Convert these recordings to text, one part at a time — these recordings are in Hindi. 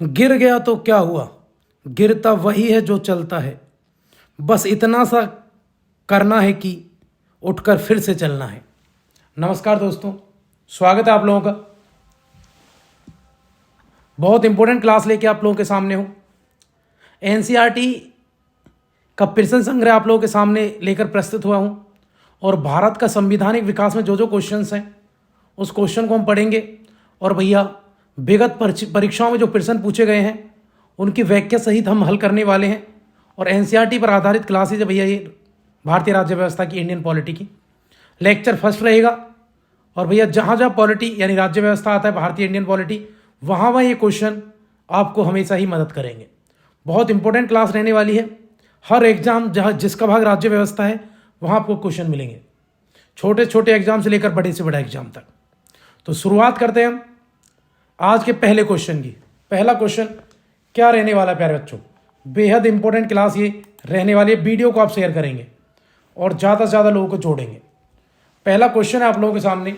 गिर गया तो क्या हुआ, गिरता वही है जो चलता है। बस इतना सा करना है कि उठकर फिर से चलना है। नमस्कार दोस्तों, स्वागत है आप लोगों का। बहुत इंपॉर्टेंट क्लास लेके आप लोगों के सामने हूँ। एनसीईआरटी का प्रश्न संग्रह आप लोगों के सामने लेकर प्रस्तुत हुआ हूँ और भारत का संवैधानिक विकास में जो जो क्वेश्चंस हैं उस क्वेश्चन को हम पढ़ेंगे। और भैया विगत परीक्षाओं में जो प्रश्न पूछे गए हैं उनकी व्याख्या सहित हम हल करने वाले हैं। और एनसीईआरटी पर आधारित क्लासेज है भैया, ये भारतीय राज्य व्यवस्था की, इंडियन पॉलिटी की। लेक्चर फर्स्ट रहेगा और भैया जहाँ जहाँ पॉलिटी यानी राज्य व्यवस्था आता है, भारतीय इंडियन पॉलिटी, वहाँ ये क्वेश्चन आपको हमेशा ही मदद करेंगे। बहुत इंपॉर्टेंट क्लास रहने वाली है। हर एग्जाम जहाँ जिसका भाग राज्य व्यवस्था है वहाँ आपको क्वेश्चन मिलेंगे, छोटे छोटे एग्जाम से लेकर बड़े से बड़ा एग्जाम तक। तो शुरुआत करते हैं हम आज के पहले क्वेश्चन की। पहला क्वेश्चन क्या रहने वाला है प्यारे बच्चों, बेहद इंपॉर्टेंट क्लास ये रहने वाली है। वीडियो को आप शेयर करेंगे और ज़्यादा से ज़्यादा लोगों को जोड़ेंगे। पहला क्वेश्चन है आप लोगों के सामने,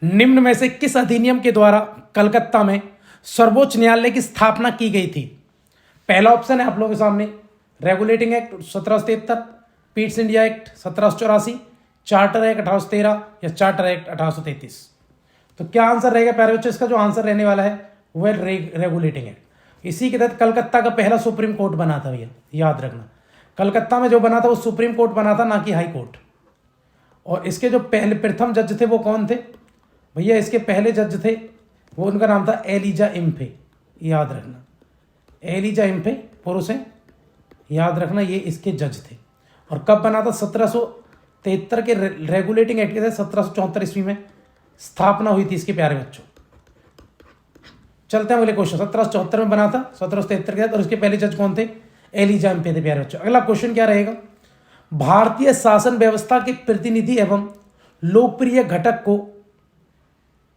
निम्न में से किस अधिनियम के द्वारा कलकत्ता में सर्वोच्च न्यायालय की स्थापना की गई थी? पहला ऑप्शन है आप लोगों के सामने regulating act 1773, Pitt's India act 1784, charter act 1813 या चार्टर एक्ट 1833। तो क्या आंसर रहेगा प्यारे बच्चों? इसका जो आंसर रहने वाला है वह रेगुलेटिंग एक्ट। इसी के तहत कलकत्ता का पहला सुप्रीम कोर्ट बना था भैया, याद रखना। कलकत्ता में जो बना था वो सुप्रीम कोर्ट बना था, ना कि हाई कोर्ट। और इसके जो पहले प्रथम जज थे वो कौन थे भैया? इसके पहले जज थे वो, उनका नाम था एलिजा इम्फे, याद रखना। एलिजा इम्फे पुरुष हैं, याद रखना, ये इसके जज थे। और कब बना था? 1773 के रेगुलेटिंग एक्ट के तहत 1774 ईस्वी में स्थापना हुई थी इसके प्यारे बच्चों। चलते हैं अगले क्वेश्चन। 1774 में बना था, 1773 के तहत। और इसके पहले जज कौन थे? एलिजा इम्फे थे प्यारे बच्चों। अगला क्वेश्चन क्या रहेगा? भारतीय शासन व्यवस्था के प्रतिनिधि एवं लोकप्रिय घटक को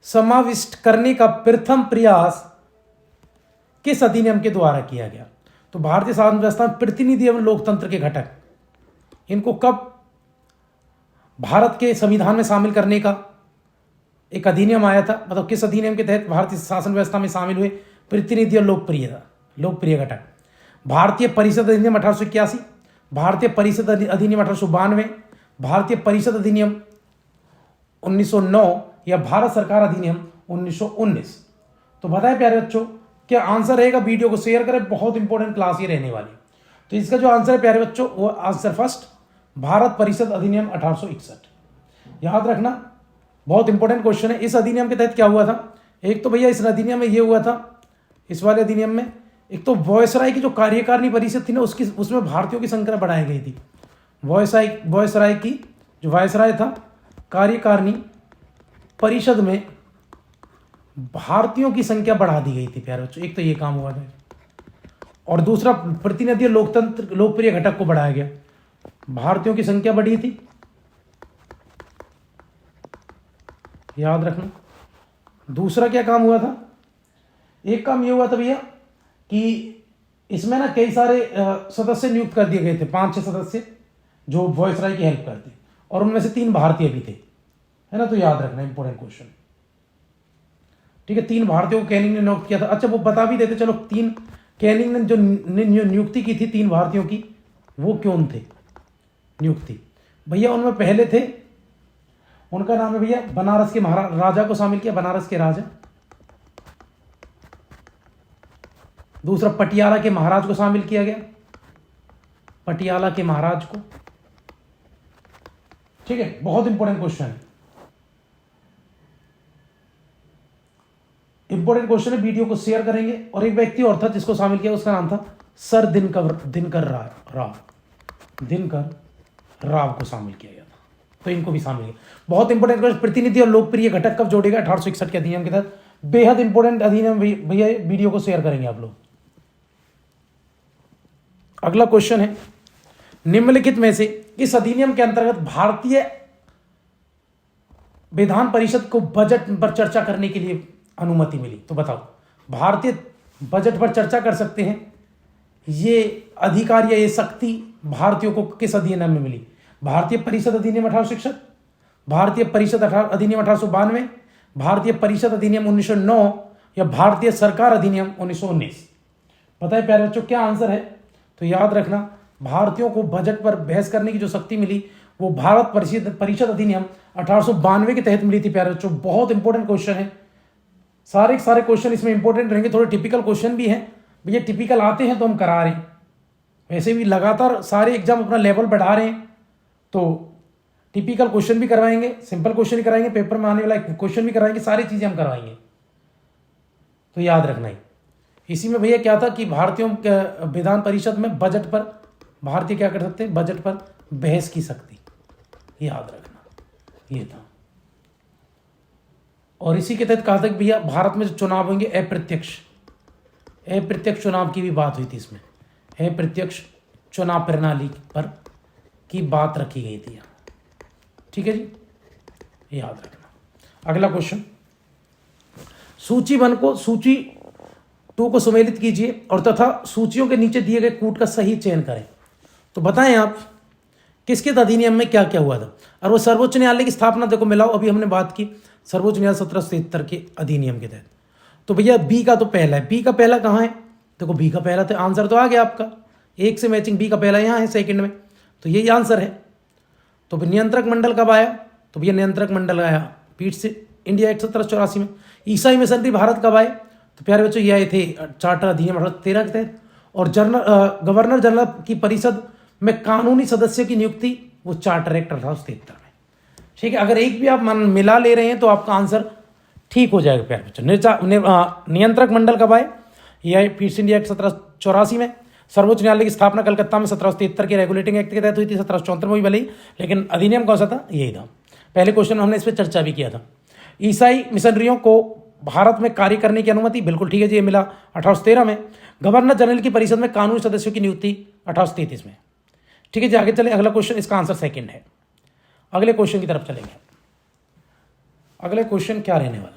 समाविष्ट करने का प्रथम प्रयास किस अधिनियम के द्वारा किया गया? तो भारतीय शासन व्यवस्था में प्रतिनिधि एवं लोकतंत्र के घटक, इनको कब भारत के संविधान में शामिल करने का एक अधिनियम आया था? मतलब किस अधिनियम के तहत भारतीय शासन व्यवस्था में शामिल हुए प्रतिनिधि और लोकप्रिय घटक? भारतीय परिषद अधिनियम 1881, भारतीय परिषद अधिनियम 1892, भारतीय परिषद अधिनियम 1909 या भारत सरकार अधिनियम 1919। तो बताएं प्यारे बच्चों क्या आंसर रहेगा? वीडियो को शेयर करें, बहुत इंपॉर्टेंट क्लास ये रहने वाली। तो इसका जो आंसर है प्यारे बच्चों वो आंसर फर्स्ट, भारत परिषद अधिनियम 1861। याद रखना, बहुत इंपॉर्टेंट क्वेश्चन है। इस अधिनियम के तहत क्या हुआ था? एक तो भैया इस अधिनियम में ये हुआ था, इस वाले अधिनियम में एक तो वॉयसराय की जो कार्यकारिणी परिषद थी ना, उसमें भारतीयों की संख्या बढ़ाई गई थी। वॉयसराय की जो वायसराय था, कार्यकारिणी परिषद में भारतीयों की संख्या बढ़ा दी गई थी प्यारे बच्चों। एक तो ये काम हुआ था, और दूसरा प्रतिनिधि लोकतंत्र लोकप्रिय घटक को बढ़ाया गया, भारतीयों की संख्या बढ़ी थी, याद रखना। दूसरा क्या काम हुआ था? एक काम ये हुआ था भैया कि इसमें ना कई सारे सदस्य नियुक्त कर दिए गए थे, 5-6 सदस्य जो वॉयसराय की हेल्प करते, और उनमें से 3 भारतीय भी थे, है ना। तो याद रखना, इंपॉर्टेंट क्वेश्चन, ठीक है। 3 भारतीयों को कैनिंग ने नियुक्त किया था। अच्छा वो बता भी देते चलो, 3 कैनिंग ने जो नियुक्ति की थी 3 भारतीयों की, वो क्यों थे नियुक्ति भैया? उनमें पहले थे, उनका नाम है भैया बनारस के राजा को शामिल किया, बनारस के राजा। दूसरा पटियाला के महाराज को शामिल किया गया, पटियाला के महाराज को, ठीक है। बहुत इंपॉर्टेंट क्वेश्चन है, इंपॉर्टेंट क्वेश्चन है। वीडियो को शेयर करेंगे। और एक व्यक्ति और था जिसको शामिल किया, उसका नाम था सर दिनकर राव को शामिल किया गया था। तो इनको भी शामिल किया। बहुत इंपॉर्टेंट क्वेश्चन, प्रतिनिधि और लोकप्रिय घटक कब जोड़ेगा? 1861 के अधिनियम के तहत। बेहद इंपॉर्टेंट अधिनियम भैया, वीडियो को शेयर करेंगे आप लोग। अगला क्वेश्चन है, निम्नलिखित में से इस अधिनियम के अंतर्गत भारतीय विधान परिषद को बजट पर चर्चा करने के लिए अनुमति मिली? तो बताओ, भारतीय बजट पर चर्चा कर सकते हैं, ये अधिकार या ये शक्ति भारतीयों को किस अधिनियम में मिली? भारतीय परिषद अधिनियम 1861, भारतीय परिषद अधिनियम 1892, भारतीय परिषद अधिनियम 1909 या भारतीय सरकार अधिनियम 1919? पता है प्यारे बच्चों क्या आंसर है? तो याद रखना, भारतीयों को बजट पर बहस करने की जो शक्ति मिली वो भारत परिषद अधिनियम 1892 के तहत मिली थी प्यारे बच्चों। बहुत इंपॉर्टेंट क्वेश्चन है, सारे क्वेश्चन इसमें इंपॉर्टेंट रहेंगे। थोड़े टिपिकल क्वेश्चन भी हैं, भैया टिपिकल आते हैं तो हम करा रहे हैं। वैसे भी लगातार सारे एग्जाम अपना लेवल बढ़ा रहे हैं, तो टिपिकल क्वेश्चन भी करवाएंगे, सिंपल क्वेश्चन भी कराएंगे, पेपर में आने वाला क्वेश्चन भी कराएंगे, सारी चीजें हम करवाएंगे। तो याद रखना ही, इसी में भैया क्या था कि भारतीयों के विधान परिषद में बजट पर भारतीय क्या कर सकते हैं, बजट पर बहस की सकती, याद रखना ये था। और इसी के तहत कहा था कि भैया भारत में जो चुनाव होंगे अप्रत्यक्ष चुनाव की भी बात हुई थी। इसमें अप्रत्यक्ष चुनाव प्रणाली पर की बात रखी गई थी, ठीक है जी, याद रखना। अगला क्वेश्चन, सूची 1 को सूची 2 को सम्मिलित कीजिए और तथा सूचियों के नीचे दिए गए कूट का सही चयन करें। तो बताएं आप किसके अधिनियम में क्या क्या हुआ था। और वो सर्वोच्च न्यायालय की स्थापना देखो मिलाओ, अभी हमने बात की सर्वोच्च न्यायालय 1773 के अधिनियम के तहत। तो भैया बी का तो पहला है, बी का पहला कहाँ है, देखो बी का पहला, तो आंसर तो आ गया आपका, एक से मैचिंग बी का पहला यहाँ है सेकंड में, तो यही आंसर है। तो नियंत्रक मंडल कब आया, तो भैया नियंत्रक मंडल आया पीठ से इंडिया एक्ट 1784 में। ईसाई मिशनरी भारत कब आए, तो प्यारे बच्चों ये आए थे चार्टर अधिनियम 1813 के तहत। और गवर्नर जनरल की परिषद में कानूनी सदस्य की नियुक्ति वो चार्टर एक्ट 1873 में, ठीक है। अगर एक भी आप मिला ले रहे हैं तो आपका आंसर ठीक हो जाएगा प्यारे बच्चों। नियंत्रक मंडल कब आए, ये आए पीठ से इंडिया एक्ट 1784 में। सर्वोच्च न्यायालय की स्थापना कलकत्ता में 1773 के रेगुलेटिंग एक्ट के तहत हुई थी, 1774 में भी भले ही, लेकिन अधिनियम कौन सा था, यही था। पहले क्वेश्चन हमने इस पर चर्चा भी किया था। ईसाई मिशनरियों को भारत में कार्य करने की अनुमति, बिल्कुल ठीक है जी, ये मिला 1813 में। गवर्नर जनरल की परिषद में कानूनी सदस्यों की नियुक्ति 1833 में, ठीक है जी। आगे चले, अगला क्वेश्चन, इसका आंसर सेकंड है। अगले क्वेश्चन की तरफ चलेंगे। अगले क्वेश्चन क्या रहने वाले हैं,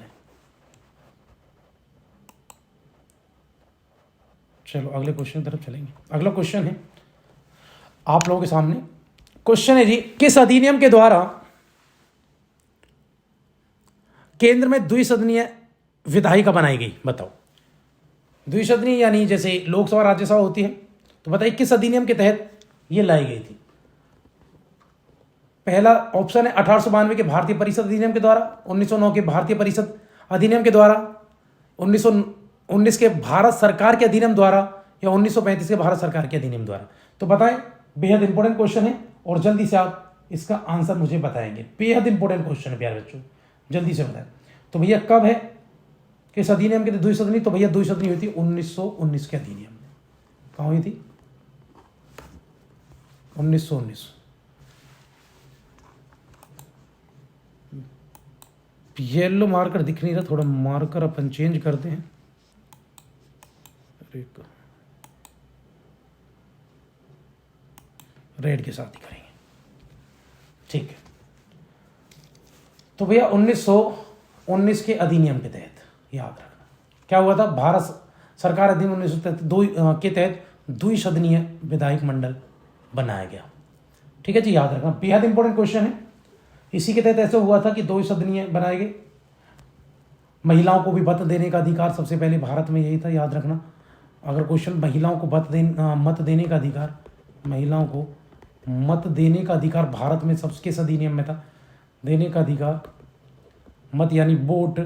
चलो अगले क्वेश्चन की तरफ चलेंगे। अगला क्वेश्चन है आप लोगों के सामने, क्वेश्चन है जी, किस अधिनियम के द्वारा केंद्र में द्विसदनीय विधायिका बनाई गई, बताओ। द्विसदनीय यानी जैसे लोकसभा राज्यसभा होती है, तो बताइए किस अधिनियम के तहत ये लाई गई थी। पहला ऑप्शन है 1892 के भारतीय परिषद अधिनियम के द्वारा, 1909 के भारतीय परिषद अधिनियम के द्वारा, 1919 के भारत सरकार के अधिनियम द्वारा, या 1935 के भारत सरकार के अधिनियम द्वारा। तो बताएं, बेहद इंपॉर्टेंट क्वेश्चन है और जल्दी से आप इसका आंसर मुझे बताएंगे। बेहद इंपॉर्टेंट क्वेश्चन है प्यारे बच्चों, जल्दी से बताएं। तो भैया कब है, किस अधिनियम के द्विसदनी, तो भैया द्विसदनी हुई थी 1919 के अधिनियम में। कहाँ हुई थी, 1919। येलो मार्कर दिख नहीं रहा, थोड़ा मार्कर अपन चेंज करते हैं। रेड के साथ ही करेंगे, ठीक है। तो भैया 1919 के अधिनियम के तहत याद रखना क्या हुआ था, भारत सरकार अधिनियम 1933 के तहत द्विसदनीय विधायक मंडल बनाया गया, ठीक है जी, याद रखना। बेहद इंपॉर्टेंट क्वेश्चन है। इसी के तहत ऐसा हुआ था कि द्विसदनीय बनाए गए। महिलाओं को भी मत देने का अधिकार सबसे पहले भारत में यही था, याद रखना। अगर क्वेश्चन महिलाओं को मत देने का अधिकार, महिलाओं को मत देने का अधिकार भारत में सबके अधिनियम में था, देने का अधिकार, मत यानी वोट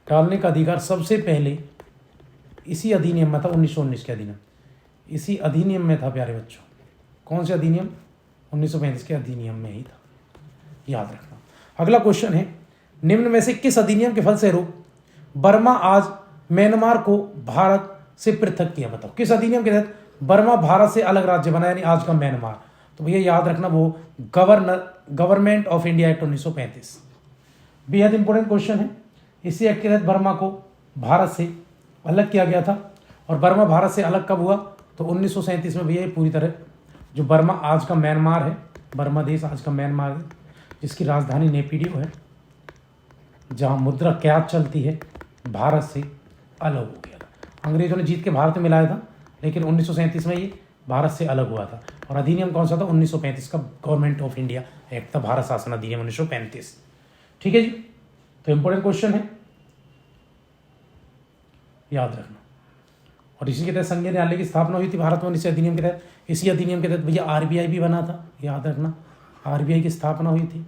डालने का अधिकार सबसे पहले इसी अधिनियम में था, 1919 के अधिनियम, इसी अधिनियम में था प्यारे बच्चों। कौन से अधिनियम, 1935 के अधिनियम में ही था, याद रखना। अगला क्वेश्चन है, निम्न में से किस अधिनियम के फलस्वरूप बर्मा आज म्यांमार को भारत से पृथक किया, बताओ। किस अधिनियम के तहत बर्मा भारत से अलग राज्य बना, यानी आज का म्यांमार। तो भैया याद रखना, वो गवर्नमेंट ऑफ इंडिया एक्ट 1935। बेहद इंपॉर्टेंट क्वेश्चन है। इसी एक्ट के तहत बर्मा को भारत से अलग किया गया था। और बर्मा भारत से अलग कब हुआ, तो 1937 में। भैया पूरी तरह जो बर्मा आज का म्यांमार है, बर्मा देश आज का म्यांमार है, जिसकी राजधानी नेपिडियो है, जहाँ मुद्रा कैद चलती है, भारत से अलग हो गया था। अंग्रेजों ने जीत के भारत में मिलाया था, लेकिन 1937 में ये भारत से अलग हुआ था। और अधिनियम कौन सा था, 1935 का गवर्नमेंट ऑफ इंडिया एक्ट था, भारत शासन अधिनियम 1935, ठीक है जी। तो इंपॉर्टेंट क्वेश्चन है। याद रखना। और इसी के तहत संघीय न्यायालय की स्थापना हुई थी भारत में, इसी अधिनियम के तहत। इसी अधिनियम के तहत भैया आरबीआई भी बना था, याद रखना। आरबीआई की स्थापना हुई थी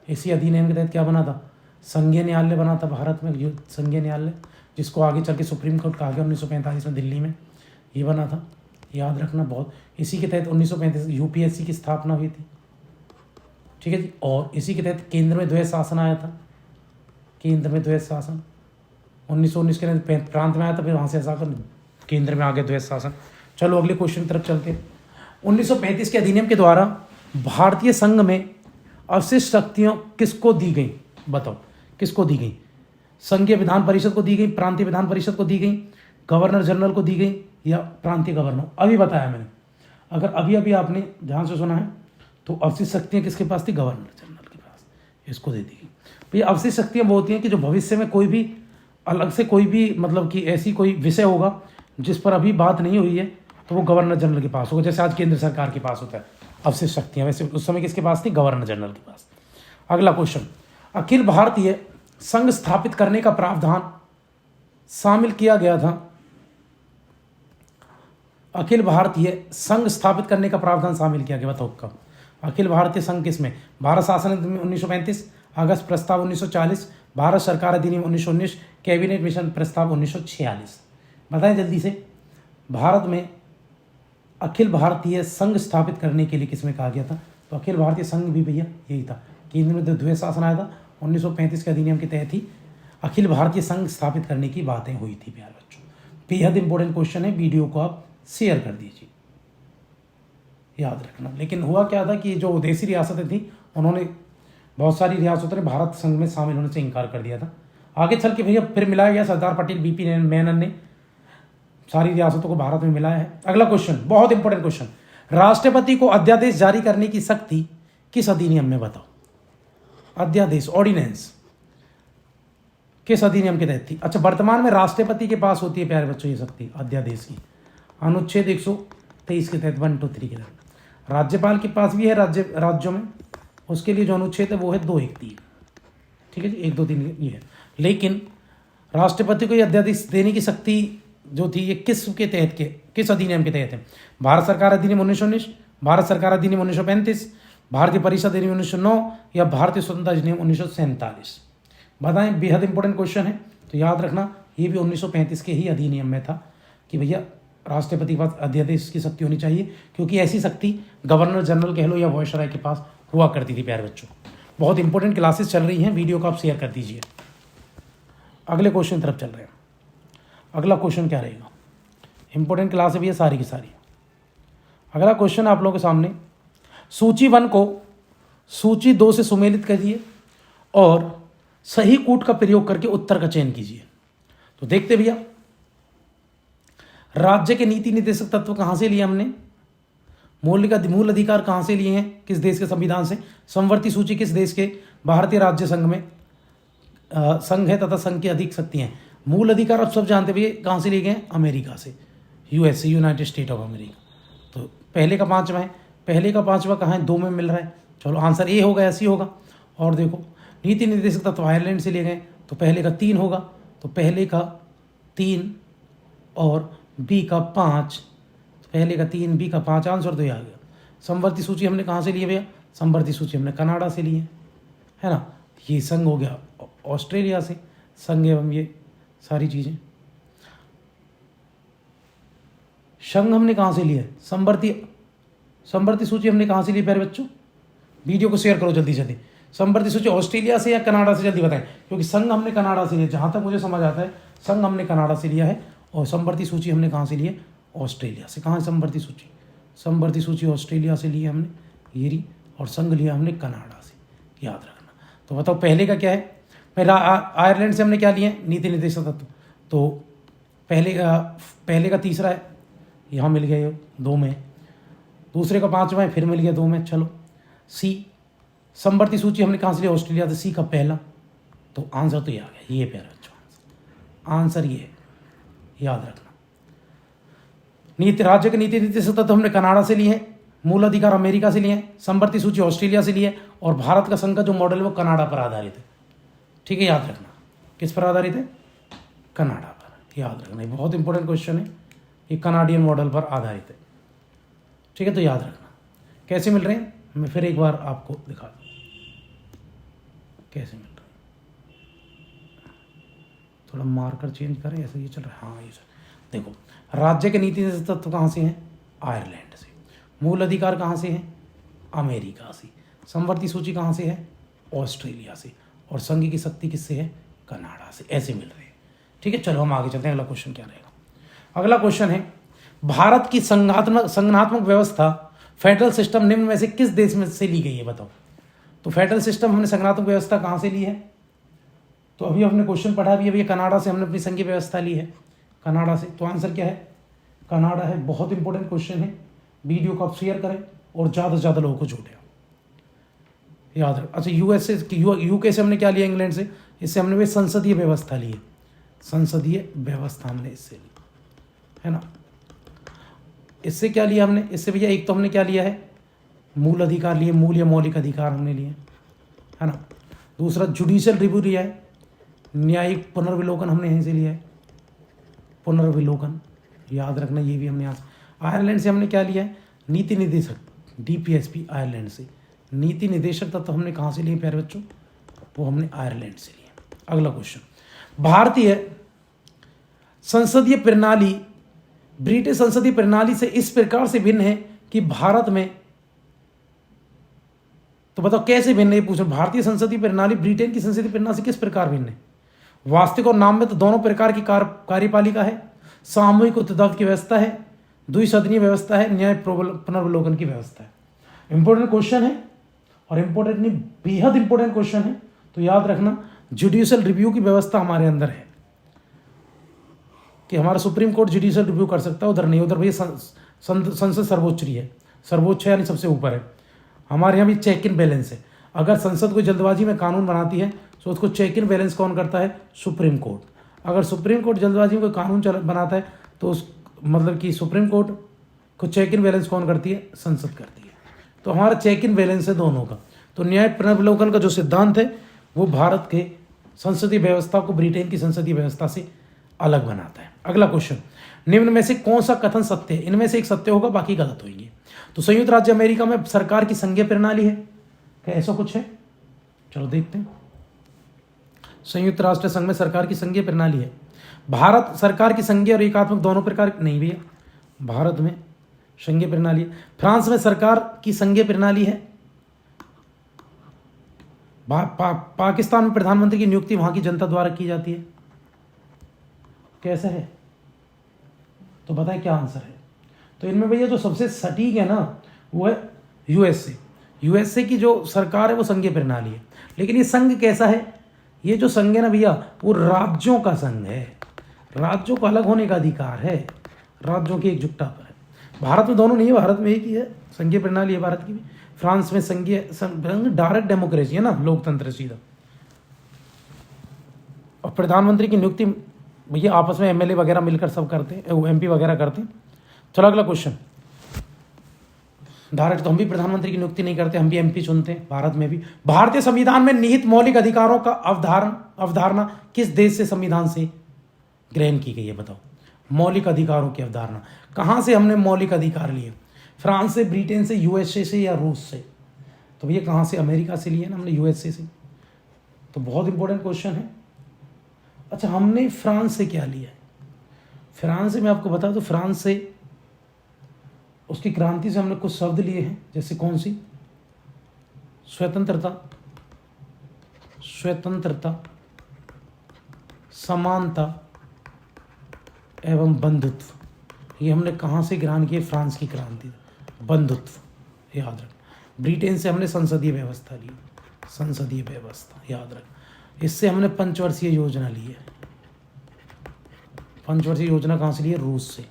इसी अधिनियम के तहत। क्या बना था? संघीय न्यायालय बना था भारत में, संघीय न्यायालय, जिसको आगे चल के सुप्रीम कोर्ट कहा गया 1945 में दिल्ली में, ये बना था, याद रखना बहुत। इसी के तहत 1935 यूपीएससी की स्थापना हुई थी, ठीक है जी। और इसी के तहत केंद्र में द्वैध शासन आया था, केंद्र में द्वैध शासन 1919 के तहत प्रांत में आया था, फिर वहाँ से ऐसा कर केंद्र में आ गया द्वैध शासन। चलो अगले क्वेश्चन की तरफ चलते हैं। 1935 के अधिनियम के द्वारा भारतीय संघ में अवशिष्ट शक्तियाँ किसको दी गई? बताओ किसको दी गई? संघीय विधान परिषद को दी गई, प्रांतीय विधान परिषद को दी गई, गवर्नर जनरल को दी गई, या प्रांतीय गवर्नर? अभी बताया मैंने। अगर अभी अभी आपने ध्यान से सुना है तो अवशिष्ट शक्तियाँ किसके पास थी? गवर्नर जनरल के पास, इसको दे दी गई। भैया अवशिष्ट शक्तियाँ वो होती हैं कि जो भविष्य में कोई भी अलग से कोई भी मतलब कि ऐसी कोई विषय होगा जिस पर अभी बात नहीं हुई है तो वो गवर्नर जनरल के पास होगा। जैसे आज केंद्र सरकार के पास होता है अवशिष्ट शक्तियाँ, वैसे उस समय किसके पास थी? गवर्नर जनरल के पास। अगला क्वेश्चन, अखिल भारतीय संघ स्थापित करने का प्रावधान शामिल किया गया था। अखिल भारतीय संघ स्थापित करने का प्रावधान शामिल किया गया, बताओ कब? अखिल भारतीय संघ किसमें? भारत शासन अधिनियम 1935, अगस्त प्रस्ताव 1940, भारत सरकार अधिनियम 1919, कैबिनेट मिशन प्रस्ताव 1946। बताएं जल्दी से। भारत में अखिल भारतीय संघ स्थापित करने के लिए किसमें कहा गया था? तो अखिल भारतीय संघ भी भैया यही था, केंद्र में द्वैध शासन आया था 1935 के अधिनियम के तहत ही अखिल भारतीय संघ स्थापित करने की बातें हुई थी प्यारे बच्चों। बेहद इंपॉर्टेंट क्वेश्चन है, वीडियो को आप शेयर कर दीजिए, याद रखना। लेकिन हुआ क्या था कि जो विदेशी रियासतें थी उन्होंने, बहुत सारी रियासतों ने भारत संघ में शामिल होने से इनकार कर दिया था। आगे चल के भैया फिर मिलाया गया, सरदार पटेल बीपी मेनन ने सारी रियासतों को भारत में मिलाया है। अगला क्वेश्चन बहुत इंपॉर्टेंट क्वेश्चन, राष्ट्रपति को अध्यादेश जारी करने की शक्ति किस अधिनियम में? बताओ। अध्यादेश, ऑर्डिनेंस किस अधिनियम के तहत थी? अच्छा, वर्तमान में राष्ट्रपति के पास होती है प्यारे बच्चों ये शक्ति अध्यादेश की, अनुच्छेद 123 के तहत, 1, 2, 3 के तहत। राज्यपाल के पास भी है राज्यों में, उसके लिए जो अनुच्छेद है वो है 2, 1, 3, ठीक है जी, 1, 2, 3 ये है। लेकिन राष्ट्रपति को ये अध्यादेश देने की शक्ति जो थी ये किसके तहत के, किस अधिनियम के तहत है? भारत सरकार अधिनियम 1919, भारत सरकार अधिनियम 1935, भारतीय परिषद अधिनियम 1909, या भारतीय स्वतंत्रता अधिनियम 1947? बताएं, बेहद इंपॉर्टेंट क्वेश्चन है, तो याद रखना ये भी 1935 के ही अधिनियम में था कि भैया राष्ट्रपति के पास अध्यादेश की शक्ति होनी चाहिए, क्योंकि ऐसी शक्ति गवर्नर जनरल कह लो या वायसराय के पास हुआ करती थी प्यारे बच्चों। बहुत इंपॉर्टेंट क्लासेस चल रही हैं, वीडियो को आप शेयर कर दीजिए। अगले क्वेश्चन तरफ चल रहे हैं। अगला क्वेश्चन क्या रहेगा? इंपॉर्टेंट क्लास है भैया सारी की सारी। अगला क्वेश्चन आप लोगों के सामने, सूची 1 को सूची 2 से सुमेलित करिए और सही कूट का प्रयोग करके उत्तर का चयन कीजिए। तो देखते भैया, राज्य के नीति निर्देशक तत्व कहां से लिए हमने? मूल अधिकार कहां से लिए हैं? किस देश के संविधान से? समवर्ती सूची किस देश के? भारतीय राज्य संघ में संघ है तथा संघ की अधिक शक्तियां हैं। मूल अधिकार आप सब जानते हुए कहाँ से लिए गए? अमेरिका से, USA, United state of America. तो पहले का 5वां है, पहले का 5वां कहाँ है? 2 में मिल रहा है। चलो आंसर ए होगा, ऐसी होगा। और देखो, नीति निर्देशक तत्व आयरलैंड से लिए गए, तो पहले का 3 होगा, तो पहले का 3 और बी का 5, तो पहले का 3 बी का 5, आंसर तो ये आ गया। समवर्ती सूची हमने कहाँ से लिए भैया? समवर्ती सूची हमने कनाडा से लिए है ना। ये संघ हो गया ऑस्ट्रेलिया से, संघ एवं ये सारी चीज़ें। संघ हमने कहाँ से लिया? समवर्ती सूची हमने कहाँ से ली प्यारे बच्चों? वीडियो को शेयर करो जल्दी जल्दी। समवर्ती सूची ऑस्ट्रेलिया से या कनाडा से? जल्दी बताएं, क्योंकि संघ हमने कनाडा से लिया, जहाँ तक मुझे समझ आता है संघ हमने कनाडा से लिया है, और समवर्ती सूची हमने कहाँ से ली है? ऑस्ट्रेलिया से। कहाँ है समवर्ती सूची? समवर्ती सूची ऑस्ट्रेलिया से लिया हमने, ये रही, और संघ लिया हमने कनाडा से, याद रखना। तो बताओ पहले का क्या है? आयरलैंड से हमने क्या लिए? नीति निर्देशक तत्व। तो पहले का 3रा है, यहाँ मिल गया ये 2 में। दूसरे का 5वां है, फिर मिल गया 2 में। चलो सी, समवर्ती सूची हमने कहाँ से लिया? ऑस्ट्रेलिया से। सी का पहला, तो आंसर तो ये आ गया, ये प्यारा बच्चों, आंसर ये है, याद रखना। राज्य के नीति निर्देशक तत्व हमने कनाडा से लिए हैं, मूल अधिकार अमेरिका से लिए हैं, समवर्ती सूची ऑस्ट्रेलिया से लिए, और भारत का संघ का जो मॉडल है वो कनाडा पर आधारित है। ठीक है, याद रखना, किस पर आधारित है? कनाडा पर, याद रखना, ये बहुत इंपॉर्टेंट क्वेश्चन है, ये कनाडियन मॉडल पर आधारित है। ठीक है, तो याद रखना। कैसे मिल रहे हैं मैं फिर एक बार आपको दिखा दूँ कैसे मिल रहे हैं। थोड़ा मार्कर चेंज करें, ऐसे ये चल रहा है। हाँ ये सर देखो, राज्य के नीति तत्व कहाँ से हैं? आयरलैंड से। मूल अधिकार कहाँ से हैं? अमेरिका से। समवर्ती सूची कहाँ से है? ऑस्ट्रेलिया से। और संघ की शक्ति किससे है? कनाडा से। ऐसे मिल रहे हैं। ठीक है, चलो हम आगे चलते हैं। अगला क्वेश्चन क्या रहेगा? अगला क्वेश्चन है, भारत की संघात्मक व्यवस्था फेडरल सिस्टम निम्न में से किस देश में से ली गई है? बताओ। तो फेडरल सिस्टम हमने संघात्मक व्यवस्था कहाँ से ली है? तो अभी हमने क्वेश्चन पढ़ा भी, अभी कनाडा से हमने अपनी संघीय व्यवस्था ली है, कनाडा से। तो आंसर क्या है? कनाडा है। बहुत इंपॉर्टेंट क्वेश्चन है। वीडियो को आप शेयर करें और ज़्यादा से ज़्यादा लोगों को जोड़ें, याद रख। अच्छा, यूएसए यूके से हमने क्या लिया? इंग्लैंड से। इससे हमने भी संसदीय व्यवस्था ली है, संसदीय व्यवस्था हमने इससे ली है ना। इससे क्या लिया हमने? इससे भैया एक तो हमने क्या लिया है? मूल अधिकार लिए, मूल या मौलिक अधिकार हमने लिए है ना। दूसरा जुडिशियल रिव्यू लिया है, न्यायिक पुनर्विलोकन हमने यहीं से लिया है, पुनर्विलोकन याद रखना, ये भी हमने यहाँ से। आयरलैंड से हमने क्या लिया है? नीति निदेशक, डीपीएसपी आयरलैंड से। नीति निदेशक तत्व हमने कहाँ से लिए प्यारे बच्चों? वो हमने आयरलैंड से लिए। अगला क्वेश्चन, भारतीय संसदीय प्रणाली ब्रिटिश संसदीय प्रणाली से इस प्रकार से भिन्न है कि भारत में, तो बताओ कैसे भिन्न है? पूछो, भारतीय संसदीय प्रणाली ब्रिटेन की संसदीय प्रणाली से किस प्रकार भिन्न है? वास्तविक और नाम में तो दोनों प्रकार की कार्यपालिका है, सामूहिक उत्तरदायित्व की व्यवस्था है, द्विसदनीय व्यवस्था है, न्याय पुनर्विलोकन की व्यवस्था है। इंपॉर्टेंट क्वेश्चन है, और इंपॉर्टेंट नहीं, बेहद इंपॉर्टेंट क्वेश्चन है। तो याद रखना, जुडिशियल रिव्यू की व्यवस्था हमारे अंदर है कि हमारा सुप्रीम कोर्ट जुडिशियल रिव्यू कर सकता है, उधर नहीं। उधर भैया संसद सर्वोच्च है, सर्वोच्च यानी सबसे ऊपर है। हमारे यहाँ भी चेक इन बैलेंस है। अगर संसद कोई जल्दबाजी में कानून बनाती है तो उसको चेक इन बैलेंस कौन करता है? Supreme court. अगर सुप्रीम कोर्ट जल्दबाजी में कोई कानून बनाता है तो उस मतलब कि सुप्रीम कोर्ट को चेक इन बैलेंस कौन करती है? संसद करती है। तो हमारा चेक इन बैलेंस है दोनों का। तो न्याय पुनर्विलोकन का जो सिद्धांत है वो भारत के संसदीय व्यवस्था को ब्रिटेन की संसदीय व्यवस्था से अलग बनाता है। अगला क्वेश्चन, निम्न में से कौन सा कथन सत्य है? इनमें से एक सत्य होगा, बाकी गलत होंगे। तो संयुक्त राज्य अमेरिका में सरकार की संघीय प्रणाली है, क्या ऐसा कुछ है? चलो देखते हैं। संयुक्त राष्ट्र संघ में सरकार की संघीय प्रणाली है। भारत सरकार की संघीय और एकात्मक दोनों प्रकार नहीं भैया, भारत में संघीय प्रणाली है। फ्रांस में सरकार की संघीय प्रणाली है। पाकिस्तान में प्रधानमंत्री की नियुक्ति वहां की जनता द्वारा की जाती है। कैसे है? तो बताएं क्या आंसर है? तो इनमें भैया जो सबसे सटीक है ना वो है यूएसए। यूएसए की जो सरकार है वो संघीय प्रणाली है। लेकिन ये संघ कैसा है? ये जो संघ है ना भैया, वो राज्यों का संघ है। राज्यों को अलग होने का अधिकार है, राज्यों की एकजुटता पर है। भारत में दोनों नहीं है, भारत में एक ही है संघीय प्रणाली है भारत की भी। फ्रांस में संघीय डायरेक्ट डेमोक्रेसी है ना, लोकतंत्र सीधा। और प्रधानमंत्री की नियुक्ति भैया आपस में एमएलए वगैरह मिलकर सब करते हैं, एमपी वगैरह करते हैं। चलो अगला क्वेश्चन, डायरेक्ट तो हम भी प्रधानमंत्री की नियुक्ति नहीं करते, हम भी एमपी चुनते हैं भारत में भी। भारतीय संविधान में निहित मौलिक अधिकारों का अवधारणा किस देश से संविधान से ग्रहण की गई है? बताओ। मौलिक अधिकारों की अवधारणा कहां से हमने मौलिक अधिकार लिए? फ्रांस से, ब्रिटेन से, यूएसए से या रूस से? तो भैया कहां से? अमेरिका से लिए ना हमने, यूएसए से। तो बहुत इंपॉर्टेंट क्वेश्चन है। अच्छा, हमने फ्रांस से क्या लिया है? फ्रांस से मैं आपको बता दूं, फ्रांस से उसकी क्रांति से हमने कुछ शब्द लिए हैं, जैसे कौन सी? स्वतंत्रता, स्वतंत्रता, समानता एवं बंधुत्व। ये हमने कहाँ से ग्रहण किए? फ्रांस की क्रांति, बंधुत्व याद रख। ब्रिटेन से हमने संसदीय व्यवस्था ली, संसदीय व्यवस्था याद रख। इससे हमने पंचवर्षीय योजना ली है। पंचवर्षीय योजना कहाँ से ली है? रूस से,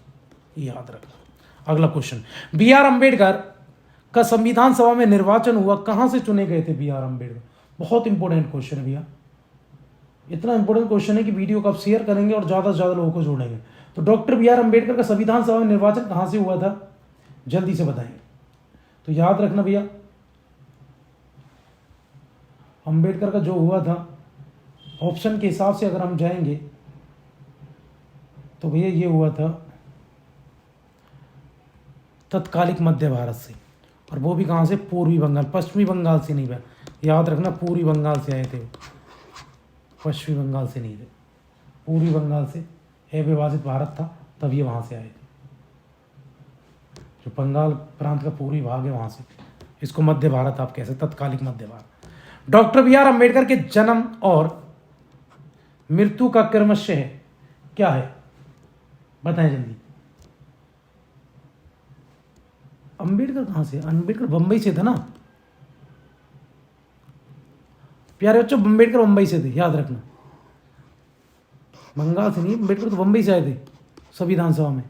याद रख। अगला क्वेश्चन, बी आर अम्बेडकर का संविधान सभा में निर्वाचन हुआ, कहां से चुने गए थे बी आर अम्बेडकर? बहुत इंपॉर्टेंट क्वेश्चन है भैया, इतना इंपॉर्टेंट क्वेश्चन है कि वीडियो को आप शेयर करेंगे और ज़्यादा से ज़्यादा लोगों को जोड़ेंगे। तो डॉक्टर बी आर अम्बेडकर का संविधान सभा में निर्वाचन कहां से हुआ था? जल्दी से बताएंगे। तो याद रखना भैया, अम्बेडकर का जो हुआ था, ऑप्शन के हिसाब से अगर हम जाएंगे तो भैया ये हुआ था तत्कालिक मध्य भारत से, और वो भी कहाँ से? पूर्वी बंगाल, पश्चिमी बंगाल से नहीं भैया, याद रखना पूर्वी बंगाल से आए थे, पश्चिमी बंगाल से नहीं थे, पूर्वी बंगाल से। अविभाजित भारत था तब ये वहाँ से आए थे, जो बंगाल प्रांत का पूर्वी भाग है वहाँ से, इसको मध्य भारत आप कह सकते, तत्कालिक मध्य भारत। डॉक्टर बी आर अम्बेडकर के जन्म और मृत्यु का क्रमशः है क्या है? बताएं जल्दी। अंबेडकर कहाँ से? अंबेडकर बंबई से था ना प्यारे बच्चों, अंबेडकर बंबई से थे, याद रखना, बंगाल से नहीं। अंबेडकर तो बंबई से आए थे संविधान सभा में,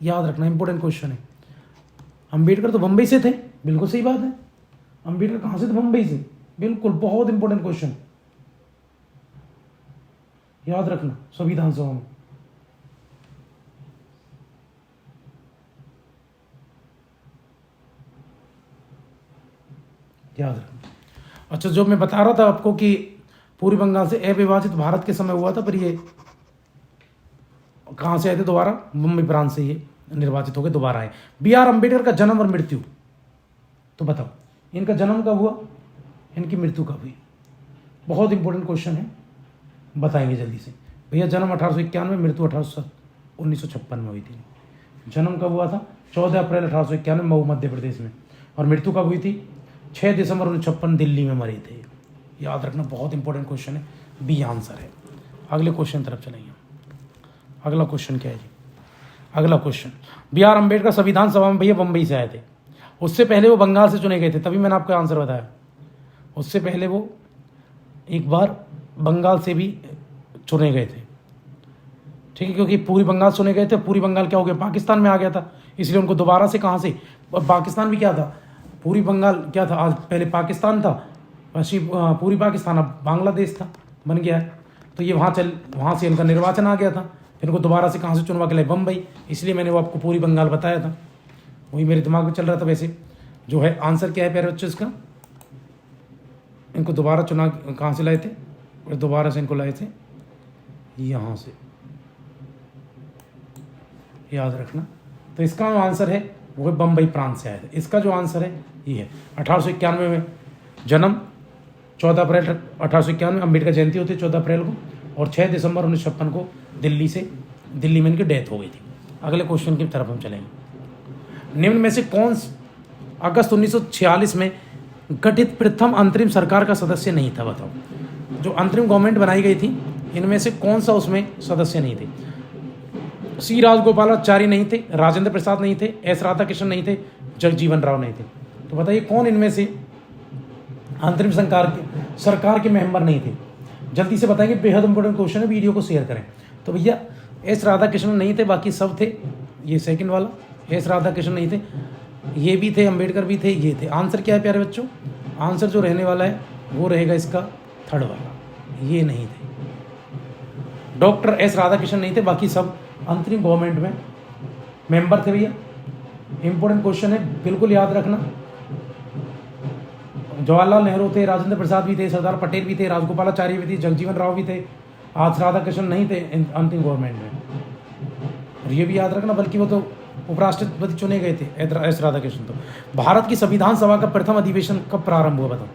याद रखना, इंपॉर्टेंट क्वेश्चन है। अंबेडकर तो बंबई से थे, बिल्कुल सही बात है। अंबेडकर कहाँ से थे? बंबई से, बिल्कुल, बहुत इंपॉर्टेंट क्वेश्चन, याद रखना, संविधान सभा में। याद रखना। अच्छा, जो मैं बता रहा था आपको कि पूर्वी बंगाल से अविभाजित भारत के समय हुआ था, पर ये कहाँ से आए थे? दोबारा मुंबई प्रांत से ये निर्वाचित हो गए, दोबारा आए। बी आर अम्बेडकर का जन्म और मृत्यु, तो बताओ इनका जन्म कब हुआ, इनकी मृत्यु कब हुई? बहुत इंपॉर्टेंट क्वेश्चन है, बताएंगे जल्दी से। भैया जन्म 1891, मृत्यु 1956 में हुई थी। जन्म कब हुआ था? 14 अप्रैल 1891 मऊ मध्य प्रदेश में, और मृत्यु कब हुई थी? 6 दिसंबर 1956 दिल्ली में मरे थे। याद रखना, बहुत इंपॉर्टेंट क्वेश्चन है, बी आंसर है। अगले क्वेश्चन तरफ चलेंगे। अगला क्वेश्चन क्या है जी? अगला क्वेश्चन, बी आर अम्बेडकर संविधान सभा में भैया बंबई से आए थे, उससे पहले वो बंगाल से चुने गए थे, तभी मैंने आपको आंसर बताया। उससे पहले वो एक बार बंगाल से भी चुने गए थे, ठीक है, क्योंकि पूरी बंगाल चुने गए थे, पूरी बंगाल क्या हो गया? पाकिस्तान में आ गया था, इसलिए उनको दोबारा से कहाँ से? पाकिस्तान भी क्या था? पूरी बंगाल क्या था? आज पहले पाकिस्तान था, पूरी पाकिस्तान अब बांग्लादेश था, बन गया है। तो ये वहाँ से इनका निर्वाचन आ गया था, इनको दोबारा से कहाँ से चुनवा के लाए? बम्बई, इसलिए मैंने वो आपको पूरी बंगाल बताया था, वही मेरे दिमाग में चल रहा था। वैसे जो है आंसर क्या है प्यारे बच्चों इसका? इनको दोबारा चुना कहाँ से लाए थे? और दोबारा से इनको लाए थे यहाँ से, याद रखना। तो इसका जो आंसर है वो बम्बई प्रांत से आया था। इसका जो आंसर है ये है। 1891 में जन्म, 14 अप्रैल 1891 अम्बेडकर जयंती होती है 14 अप्रैल को, और 6 दिसंबर 1956 को दिल्ली में इनकी डेथ हो गई थी। अगले क्वेश्चन की तरफ हम चलेंगे। निम्न में से कौन अगस्त 1946 में गठित प्रथम अंतरिम सरकार का सदस्य नहीं था? बताओ, जो अंतरिम गवर्नमेंट बनाई गई थी इनमें से कौन सा उसमें सदस्य नहीं थे? सी राजगोपालाचारी नहीं थे, राजेंद्र प्रसाद नहीं थे, एस राधाकृष्णन नहीं थे, जगजीवन राव नहीं थे। तो बताइए कौन इनमें से अंतरिम सरकार के मेंबर नहीं थे? जल्दी से बताएंगे, बेहद इंपॉर्टेंट क्वेश्चन है, वीडियो को शेयर करें। तो भैया एस राधाकृष्णन नहीं थे, बाकी सब थे। ये सेकंड वाला, एस राधाकृष्णन नहीं थे, ये भी थे, अंबेडकर भी थे, ये थे। आंसर क्या है प्यारे बच्चों? आंसर जो रहने वाला है वो रहेगा इसका थर्ड वाला, ये नहीं थे। डॉक्टर एस राधाकृष्णन नहीं थे, बाकी सब अंतरिम गवर्नमेंट में मेंबर थे। भैया इंपॉर्टेंट क्वेश्चन है, बिल्कुल याद रखना। जवाहरलाल नेहरू थे, राजेंद्र प्रसाद भी थे, सरदार पटेल भी थे, राजगोपालाचारी भी थे, जगजीवन राव भी थे, आज राधाकृष्णन नहीं थे अंतिम गवर्नमेंट में। और ये भी याद रखना, बल्कि वो तो उपराष्ट्रपति चुने गए थे एस राधाकृष्णन। तो भारत की संविधान सभा का प्रथम अधिवेशन कब प्रारंभ हुआ? बताओ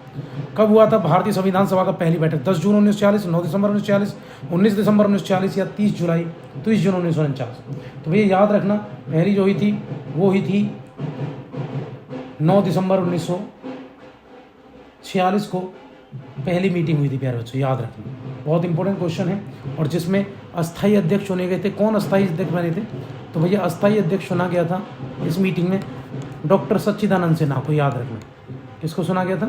कब हुआ था भारतीय संविधान सभा का पहली बैठक? 10 जून 1946, 9 दिसंबर 1946, 19 दिसंबर 1946 या 30 जून 1949? तो भैया याद रखना, पहली जो हुई थी वो हुई थी 9 दिसंबर 1946 को पहली मीटिंग हुई थी प्यारे बच्चों, याद रखना, बहुत इंपॉर्टेंट क्वेश्चन है। और जिसमें अस्थायी अध्यक्ष चुने गए थे। कौन अस्थायी अध्यक्ष बने थे? तो भैया अस्थायी अध्यक्ष चुना गया था इस मीटिंग में डॉक्टर सच्चिदानंद सिन्हा को, याद रखना। किसको सुना गया था?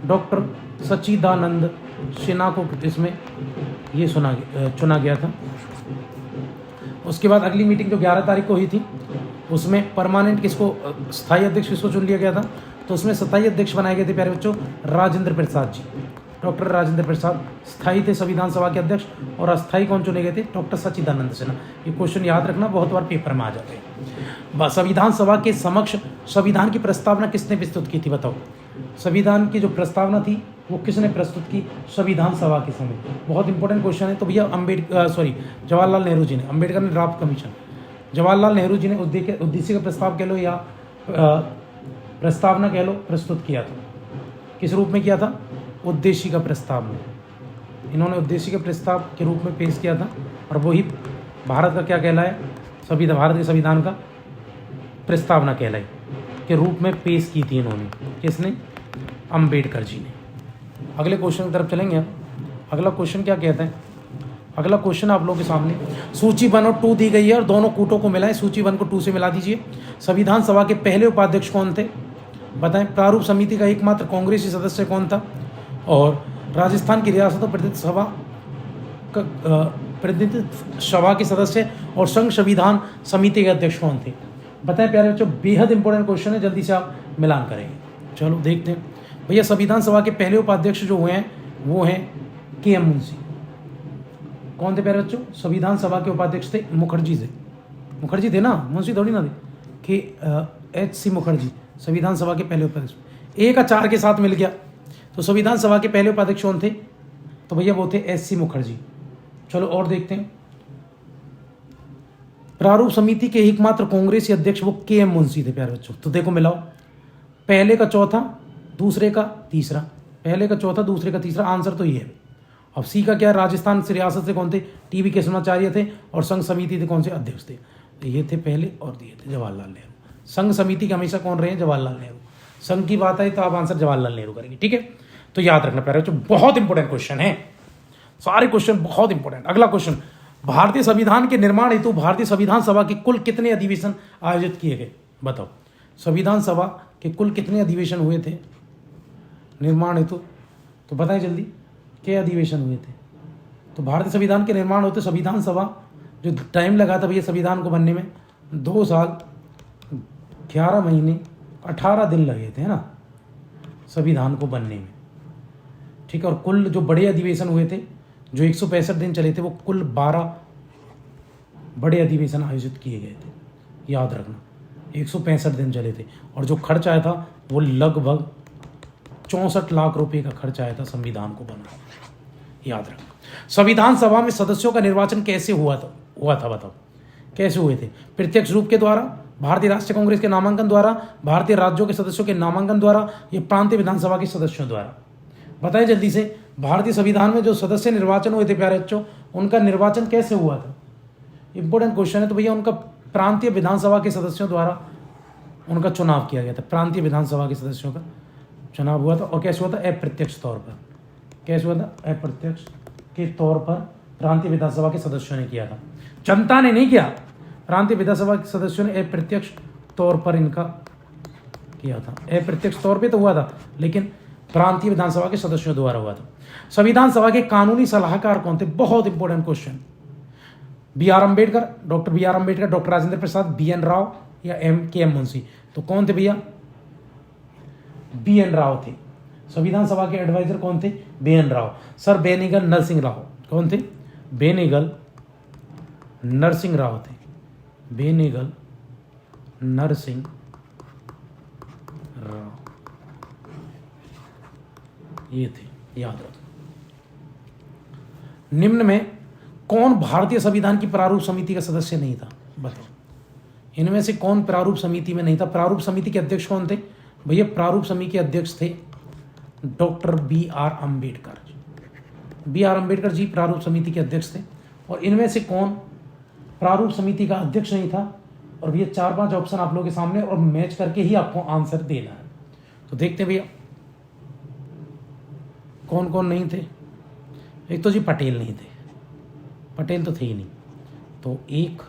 डॉक्टर सच्चिदानंद सिन्हा को इसमें ये चुना गया था। उसके बाद अगली मीटिंग जो 11 तारीख को हुई थी उसमें परमानेंट किसको, स्थायी अध्यक्ष किसको चुन लिया गया था? तो उसमें स्थायी अध्यक्ष बनाए गए थे प्यारे बच्चों राजेंद्र प्रसाद जी। डॉक्टर राजेंद्र प्रसाद स्थायी थे संविधान सभा के अध्यक्ष, और अस्थायी कौन चुने गए थे? डॉक्टर सच्चिदानंद सिन्हा। ये क्वेश्चन याद रखना, बहुत बार पेपर में आ जाते हैं। संविधान सभा के समक्ष संविधान की प्रस्तावना किसने प्रस्तुत की थी? बताओ, संविधान की जो प्रस्तावना थी वो किसने प्रस्तुत की? संविधान सभा के समय। बहुत इंपॉर्टेंट क्वेश्चन है। तो भैया जवाहरलाल नेहरू जी ने, अम्बेडकर ने ड्राफ्ट कमीशन, जवाहरलाल नेहरू जी ने उद्देश्य का प्रस्ताव कह लो या प्रस्तावना कह लो, प्रस्तुत किया था। किस रूप में किया था? उद्देश्य का प्रस्ताव में। इन्होंने उद्देश्य के प्रस्ताव के रूप में पेश किया था, और वही भारत का क्या कहलाए? भारत के संविधान का प्रस्तावना कहलाई के रूप में पेश की थी इन्होंने। किसने? अम्बेडकर जी ने। अगले क्वेश्चन की तरफ चलेंगे। अगला क्वेश्चन क्या कहता है? अगला क्वेश्चन आप लोगों के सामने सूची 1 और 2 दी गई है, और दोनों कूटों को मिलाएं। सूची 1 को 2 से मिला दीजिए। संविधान सभा के पहले उपाध्यक्ष कौन थे? बताएं। प्रारूप समिति का एकमात्र कांग्रेसी सदस्य कौन था? और राजस्थान की रियासत प्रतिनिधि सभा के सदस्य और संघ संविधान समिति के अध्यक्ष कौन थे? बताएं प्यारे बच्चों, बेहद इंपॉर्टेंट क्वेश्चन है, जल्दी से आप मिलान करेंगे। चलो देखते हैं भैया। संविधान सभा के पहले उपाध्यक्ष जो हुए हैं वो हैं के.एम. मुंशी। कौन थे प्यारे बच्चों? संविधान सभा के उपाध्यक्ष थे मुखर्जी थे। मुखर्जी थे ना, मुंशी थोड़ी ना थे। H.C. मुखर्जी संविधान सभा के पहले उपाध्यक्ष। ए का 4 के साथ मिल गया, तो संविधान सभा के पहले उपाध्यक्ष कौन थे? तो भैया वो थे H.C. मुखर्जी। चलो और देखते हैं। प्रारूप समिति के एकमात्र कांग्रेसी अध्यक्ष वो के.एम. मुंशी थे प्यारे बच्चों। तो देखो मिलाओ, पहले का चौथा, दूसरे का तीसरा, पहले का चौथा, दूसरे का तीसरा। आंसर तो ये है। अब सी का क्या है? राजस्थान से रियासत से कौन थे? टी.बी. कृष्णाचार्य थे। और संघ समिति थे कौन से? अध्यक्ष थे। तो ये थे पहले, और ये थे जवाहरलाल नेहरू। संघ समिति के हमेशा कौन रहे? जवाहरलाल नेहरू। संघ की बात आई तो आप आंसर जवाहरलाल नेहरू करेंगे, ठीक है? तो याद रखना प्यारे बच्चों, बहुत इंपॉर्टेंट क्वेश्चन है, सारे क्वेश्चन बहुत इंपॉर्टेंट। अगला क्वेश्चन, भारतीय संविधान के निर्माण हेतु भारतीय संविधान सभा के कुल कितने अधिवेशन आयोजित किए गए? बताओ, संविधान सभा के कुल कितने अधिवेशन हुए थे निर्माण हेतु? तो बताएं जल्दी, क्या अधिवेशन हुए थे? तो भारतीय संविधान के निर्माण होते संविधान सभा जो टाइम लगा था भैया संविधान को बनने में, 2 साल 11 महीने 18 दिन लगे थे, है ना, संविधान को बनने में, ठीक है। और कुल जो बड़े अधिवेशन हुए थे जो 165 दिन चले थे, वो कुल 12 बड़े अधिवेशन आयोजित किए गए थे। याद रखना, 165 दिन चले थे। और जो खर्च आया था वो लगभग 64 लाख रुपए का खर्च आया था संविधान को बनाने। याद रखना। संविधान सभा में सदस्यों का निर्वाचन कैसे हुआ था बताओ, कैसे हुए थे? प्रत्यक्ष रूप के द्वारा, भारतीय राष्ट्रीय कांग्रेस के नामांकन द्वारा, भारतीय राज्यों के सदस्यों के नामांकन द्वारा, या प्रांतीय विधानसभा के सदस्यों द्वारा? बताएं जल्दी से। भारतीय संविधान में जो सदस्य निर्वाचन हुए थे प्यारे बच्चों, उनका निर्वाचन कैसे हुआ था? इंपॉर्टेंट क्वेश्चन है। तो भैया उनका प्रांतीय विधानसभा के सदस्यों द्वारा उनका चुनाव किया गया था। प्रांतीय विधानसभा के सदस्यों का चुनाव हुआ था। और कैसे हुआ था? अप्रत्यक्ष तौर पर। कैसे हुआ था? अप्रत्यक्ष के तौर पर प्रांतीय विधानसभा के सदस्यों ने किया था, जनता ने नहीं किया। प्रांतीय विधानसभा के सदस्यों ने अप्रत्यक्ष तौर पर इनका किया था। अप्रत्यक्ष तौर पे तो हुआ था, लेकिन प्रांतीय विधानसभा के सदस्यों द्वारा हुआ था। संविधान सभा के कानूनी सलाहकार कौन थे? बहुत important question. B.R. Ambedkar, doctor B.R. Ambedkar, doctor Rajendra Prasad, B.N. Rao या के.एम. मुंशी? तो कौन थे भैया? B.N. राव थे। संविधान सभा के एडवाइजर कौन थे? B.N. राव। सर बेनीगल नरसिंह राव कौन थे? बेनीगल नरसिंह राव थे। बेनीगल नरसिंह राव ये थे, याद रखो। निम्न में कौन भारतीय संविधान की प्रारूप समिति का सदस्य नहीं था? बताओ, इनमें से कौन प्रारूप समिति में नहीं था? प्रारूप समिति के अध्यक्ष कौन थे? भैया प्रारूप समिति के अध्यक्ष थे doctor B.R. Ambedkar. B.R. Ambedkar ji प्रारूप समिति के अध्यक्ष थे। और इनमें से कौन प्रारूप समिति का अध्यक्ष नहीं था? और भैया 4-5 ऑप्शन आप लोगों के सामने, और मैच करके ही आपको आंसर देना है। तो देखते हैं भैया कौन कौन नहीं थे। एक तो जी पटेल नहीं थे, पटेल तो थे ही नहीं। तो 1,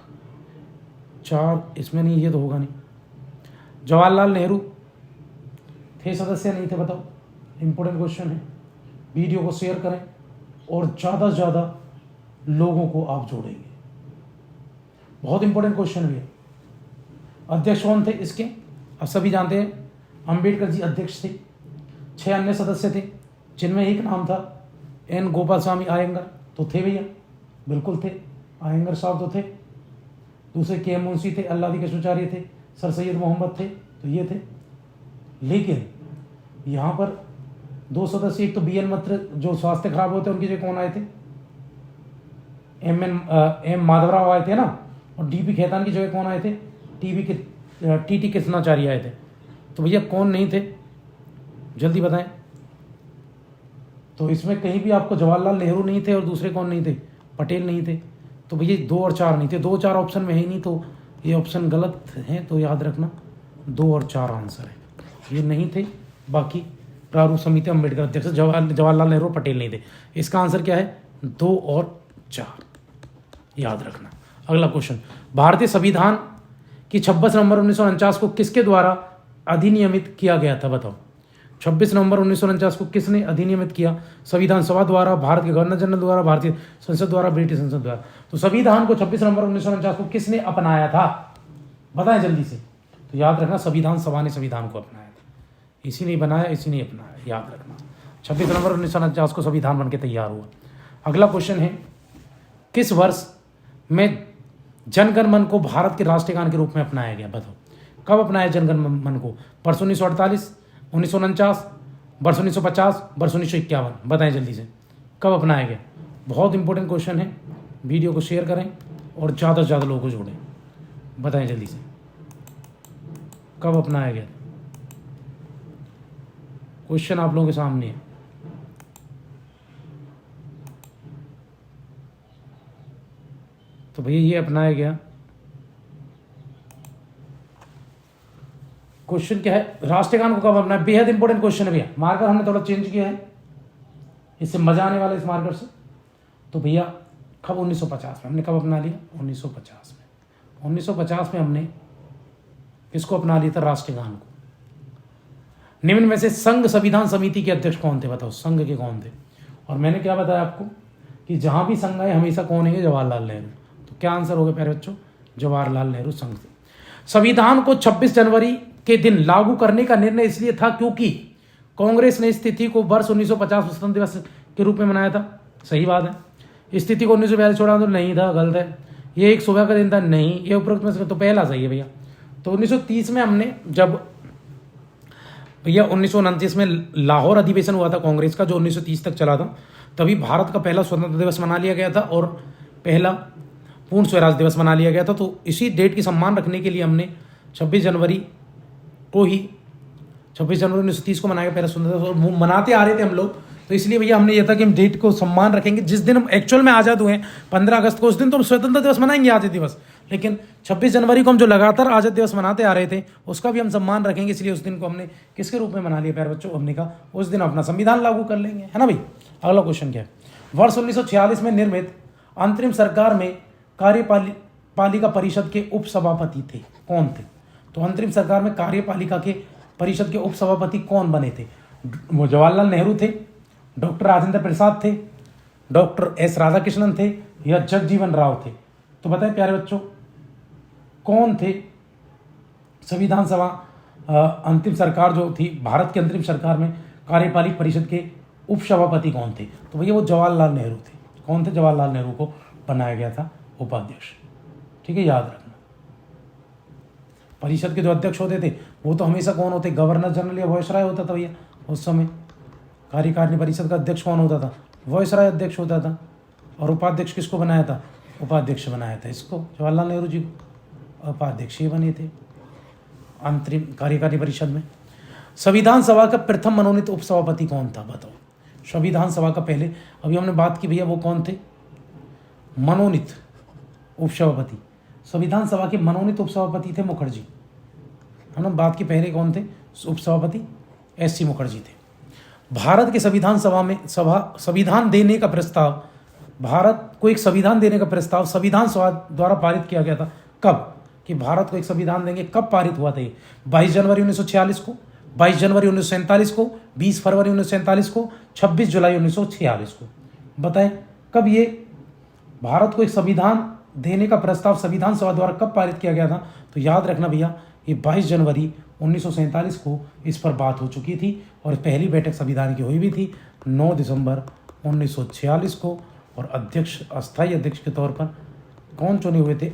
4 इसमें नहीं, ये तो होगा नहीं। जवाहरलाल नेहरू थे, सदस्य नहीं थे? बताओ, इंपॉर्टेंट क्वेश्चन है। वीडियो को शेयर करें और ज़्यादा से ज़्यादा लोगों को आप जोड़ेंगे। बहुत इंपॉर्टेंट क्वेश्चन भी है। अध्यक्ष कौन थे इसके? अब सभी जानते हैं, अंबेडकर जी अध्यक्ष थे। 6 अन्य सदस्य थे, जिनमें एक नाम था N. गोपाल स्वामी आयंगर। तो थे भैया, बिल्कुल थे, आयंगर साहब तो थे। दूसरे के.एम. मुंशी थे, अल्लादी कृष्णाचार्य थे, सर सैयद मोहम्मद थे, तो ये थे। लेकिन यहाँ पर 2 सदस्य, एक तो BN मित्र जो स्वास्थ्य खराब होते हैं उनकी जगह कौन आए थे, एम माधवराव आए थे ना, और DP खेतान की जगह कौन आए थे, TT कृष्णाचार्य आए थे। तो भैया कौन नहीं थे, जल्दी बताएं। तो इसमें कहीं भी आपको जवाहरलाल नेहरू नहीं थे और दूसरे कौन नहीं थे, पटेल नहीं थे। तो भैया 2 और 4 नहीं थे, 2 और 4 ऑप्शन में है ही नहीं, तो ये ऑप्शन गलत है। तो याद रखना 2 और 4 आंसर है, ये नहीं थे। बाकी प्रारूप समिति अम्बेडकर अध्यक्ष, जवाहरलाल नेहरू पटेल नहीं थे। इसका आंसर क्या है, 2 और 4, याद रखना। अगला क्वेश्चन, भारतीय संविधान की 26 नवंबर 1949 को किसके द्वारा अधिनियमित किया गया था, बताओ। 26 नवंबर 1949 को किसने अधिनियमित किया, संविधान सभा द्वारा, भारत के गवर्नर जनरल द्वारा, भारतीय संसद द्वारा, ब्रिटिश संसद द्वारा। तो संविधान को 26 नवंबर 1949 को किसने अपनाया था, बताएं जल्दी से। तो याद रखना संविधान सभा ने संविधान को अपनाया था, इसी ने बनाया, इसी ने अपनाया, याद रखना। 26 नवंबर 1949 को संविधान बनकर तैयार हुआ। अगला क्वेश्चन है, किस वर्ष में जनगण मन को भारत के राष्ट्रीय गान के रूप में अपनाया गया, बताओ। कब अपनाया जनगण मन को, वर्ष 1948, 1949, वर्ष 1950, वर्ष 1951, बताएं जल्दी से कब अपनाया गया। बहुत इंपॉर्टेंट क्वेश्चन है, वीडियो को शेयर करें और ज़्यादा से ज़्यादा लोगों को जोड़ें। बताएं जल्दी से कब अपनाया गया, क्वेश्चन आप लोगों के सामने है। तो भैया ये अपनाया गया, क्वेश्चन क्या है, राष्ट्रीय गान को कब अपनाया, बेहद इंपॉर्टेंट क्वेश्चन है भैया। मार्कर हमने थोड़ा चेंज किया है, इससे मजा आने वाला है इस मार्कर से। तो भैया कब, 1950 में हमने कब अपना लिया, 1950 में। 1950 में हमने किसको अपना लिया था, राष्ट्रीय गान को। निम्न में से संघ संविधान समिति के अध्यक्ष कौन थे, बताओ संघ के कौन थे। और मैंने क्या बताया आपको कि जहां भी संघ आए हमेशा कौन है, जवाहरलाल नेहरू। तो क्या आंसर होगा प्यारे बच्चों, जवाहरलाल नेहरू संघ थे। संविधान को 26 जनवरी के दिन लागू करने का निर्णय इसलिए था क्योंकि कांग्रेस ने इस तिथि को वर्ष 1950 स्वतंत्रता दिवस के रूप में मनाया था, सही बात है। इस तिथि को 1942 छोड़ा तो नहीं था, गलत है। ये एक सुबह का दिन था, नहीं। ये उपरोक्त में से तो पहला सही है भैया। तो 1930 में हमने जब भैया 1929 में लाहौर अधिवेशन हुआ था कांग्रेस का, जो 1930 तक चला था, तभी भारत का पहला स्वतंत्रता दिवस मना लिया गया था और पहला पूर्ण स्वराज दिवस मना लिया गया था। तो इसी डेट की सम्मान रखने के लिए हमने 26 जनवरी को ही 26 जनवरी 1930 को मनाया पहला स्वतंत्रता दिवस, और मनाते आ रहे थे हम लोग। तो इसलिए भैया हमने यह था कि हम डेट को सम्मान रखेंगे। जिस दिन हम एक्चुअल में आज़ाद हुए 15 अगस्त को, उस दिन तो हम स्वतंत्रता दिवस मनाएंगे, आज़ादी दिवस, लेकिन 26 जनवरी को हम जो लगातार आज़ादी दिवस मनाते आ रहे थे उसका भी हम सम्मान रखेंगे। इसलिए उस दिन को हमने किसके रूप में मना लिया प्यारे बच्चों, हमने कहा उस दिन अपना संविधान लागू कर लेंगे, है ना भाई। अगला क्वेश्चन क्या है, वर्ष 1946 में निर्मित अंतरिम सरकार में कार्यपालिका परिषद के उपसभापति थे, कौन थे। तो अंतरिम सरकार में कार्यपालिका के परिषद के उपसभापति कौन बने थे, वो जवाहरलाल नेहरू थे, डॉक्टर राजेंद्र प्रसाद थे, डॉक्टर एस राधाकृष्णन थे, या जगजीवन राव थे। तो बताएं प्यारे बच्चों कौन थे संविधान सभा अंतिम सरकार जो थी भारत की अंतरिम सरकार में कार्यपालिक परिषद के उपसभापति कौन थे। तो भैया वो जवाहरलाल नेहरू थे। कौन थे, जवाहरलाल नेहरू को बनाया गया था उपाध्यक्ष, ठीक है, याद रखना। परिषद के जो अध्यक्ष होते थे वो तो हमेशा कौन होते, गवर्नर जनरल या वायसराय होता था भैया उस समय। कार्यकारिणी परिषद का अध्यक्ष कौन होता था, वायसराय अध्यक्ष होता था। और उपाध्यक्ष किसको बनाया था, उपाध्यक्ष बनाया था इसको, जवाहरलाल नेहरू जी को उपाध्यक्ष ही बने थे अंतरिम कार्यकारिणी परिषद में। संविधान सभा का प्रथम मनोनीत उपसभापति कौन था, बताओ। संविधान सभा का पहले, अभी हमने बात की भैया वो कौन थे, मनोनीत उपसभापति। संविधान सभा के मनोनीत उपसभापति थे मुखर्जी, है ना। बात की पहले कौन थे उपसभापति, SC मुखर्जी थे। भारत के संविधान सभा में संविधान देने का प्रस्ताव, भारत को एक संविधान देने का प्रस्ताव संविधान सभा द्वारा पारित किया गया था। कब, कि भारत को एक संविधान देंगे, कब पारित हुआ था ये, 22 जनवरी 1946 को, 22 जनवरी 1947 को, 20 फरवरी 1947 को, 26 जुलाई 1946 को। बताएं कब ये भारत को एक संविधान देने का प्रस्ताव संविधान सभा द्वारा कब पारित किया गया था। तो याद रखना भैया ये 22 जनवरी 1947 को इस पर बात हो चुकी थी और पहली बैठक संविधान की हुई भी थी 9 दिसंबर 1946 को। और अध्यक्ष, अस्थायी अध्यक्ष के तौर पर कौन चुने हुए थे,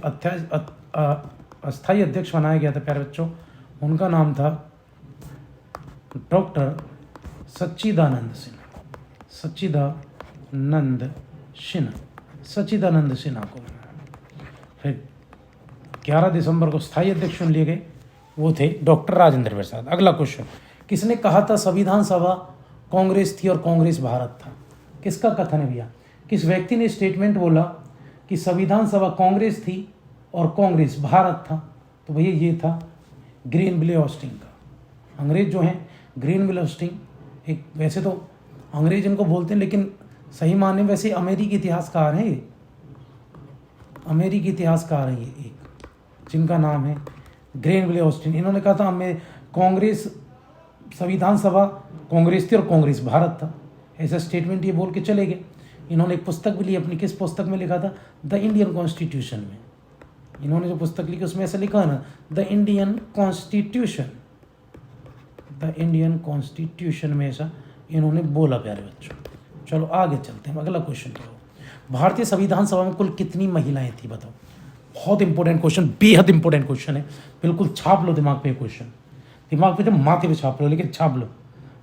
अस्थायी अध्यक्ष बनाया गया था प्यारे बच्चों, उनका नाम था डॉक्टर सच्चिदानंद सिन्हा, सच्चिदानंद सिन्हा को बनाया। फिर 11 दिसंबर को स्थायी अध्यक्ष चुन लिए गए, वो थे डॉक्टर राजेंद्र प्रसाद। अगला क्वेश्चन, किसने कहा था संविधान सभा कांग्रेस थी और कांग्रेस भारत था? किसका कथन है भैया? किस व्यक्ति ने स्टेटमेंट बोला कि संविधान सभा कांग्रेस थी और कांग्रेस भारत था? तो भैया ये था ग्रेनविले ऑस्टिन का। अंग्रेज जो हैं ग्रेनविले ऑस्टिन, एक वैसे तो अंग्रेज इनको बोलते हैं लेकिन सही माने वैसे अमेरिकी इतिहासकार हैं, ये अमेरिकी इतिहासकार हैं ये एक, जिनका नाम है ग्रेनविले ऑस्टिन। इन्होंने कहा था हमें कांग्रेस संविधान सभा कांग्रेस थी और कांग्रेस भारत था, ऐसा स्टेटमेंट ये बोल के चले गए। इन्होंने एक पुस्तक भी ली अपनी, किस पुस्तक में लिखा था? द इंडियन कॉन्स्टिट्यूशन में। इन्होंने जो पुस्तक लिखी उसमें ऐसा लिखा है ना, the Indian constitution, the Indian constitution में ऐसा इन्होंने बोला प्यारे बच्चों। चलो आगे चलते हैं, अगला क्वेश्चन क्या हो? भारतीय संविधान सभा में कुल कितनी महिलाएं थी बताओ? बहुत इंपॉर्टेंट क्वेश्चन, बेहद इंपॉर्टेंट क्वेश्चन है, बिल्कुल छाप लो दिमाग पे क्वेश्चन, दिमाग पे तो माथे पे छाप लो लेकिन छाप लो।